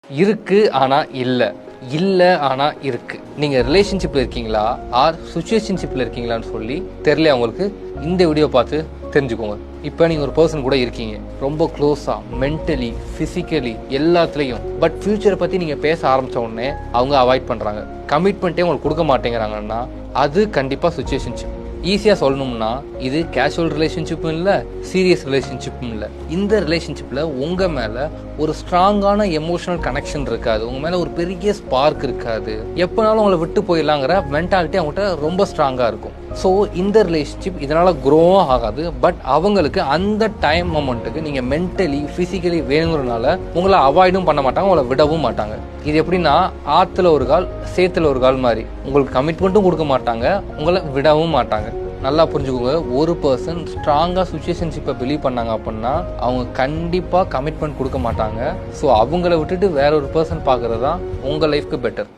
இருக்கு ஆனா இல்ல ஆனா இருக்கு. நீங்க ரிலேஷன்ஷிப்ல இருக்கீங்களா ஆர் சிச்சுவேஷன்ஷிப்ல இருக்கீங்களான்னு சொல்லி தெரியல உங்களுக்கு. இந்த வீடியோ பார்த்து தெரிஞ்சுக்கோங்க. இப்போ நீங்கள் ஒரு பர்சன் கூட இருக்கீங்க, ரொம்ப க்ளோஸாக மென்டலி ஃபிசிக்கலி எல்லாத்துலேயும். பட் ஃப்யூச்சரை பற்றி நீங்கள் பேச ஆரம்பித்த உடனே அவங்க அவாய்ட் பண்ணுறாங்க, கமிட்மெண்ட்டே உங்களுக்கு கொடுக்க மாட்டேங்கிறாங்கன்னா அது கண்டிப்பாக சிச்சுவேஷன்ஷிப். ஈஸியாக சொல்லணும்னா இது கேஷுவல் ரிலேஷன்ஷிப்பும் இல்லை, சீரியஸ் ரிலேஷன்ஷிப்பும் இல்லை. இந்த ரிலேஷன்ஷிப்பில் உங்கள் மேலே ஒரு ஸ்ட்ராங்கான எமோஷனல் கனெக்ஷன் இருக்காது, உங்கள் மேலே ஒரு பெரிய ஸ்பார்க் இருக்காது, எப்போனாலும் உங்களை விட்டு போயிடலாங்கிற மென்டாலிட்டி அவங்கள்ட்ட ரொம்ப ஸ்ட்ராங்காக இருக்கும். ஸோ இந்த ரிலேஷன்ஷிப் இதனால் க்ரோவும் ஆகாது. பட் அவங்களுக்கு அந்த டைம் மொமெண்ட்டுக்கு நீங்கள் மென்டலி ஃபிசிக்கலி வேணுங்கிறதுனால உங்களை அவாய்டும் பண்ண மாட்டாங்க, உங்களை விடவும் மாட்டாங்க. இது எப்படின்னா ஆற்றுல ஒரு கால் சேத்துல ஒரு கால் மாதிரி. உங்களுக்கு கமிட்மெண்ட்டும் கொடுக்க மாட்டாங்க, உங்களை விடவும் மாட்டாங்க. நல்லா புரிஞ்சுக்கோங்க, ஒரு பர்சன் ஸ்ட்ராங்காக சிச்சுவேஷன்ஷிப்பை பிலீவ் பண்ணாங்க அப்படின்னா அவங்க கண்டிப்பாக கமிட்மெண்ட் கொடுக்க மாட்டாங்க. ஸோ அவங்கள விட்டுட்டு வேற ஒரு பர்சன் பார்க்குறது தான் உங்கள் லைஃப்க்கு பெட்டர்.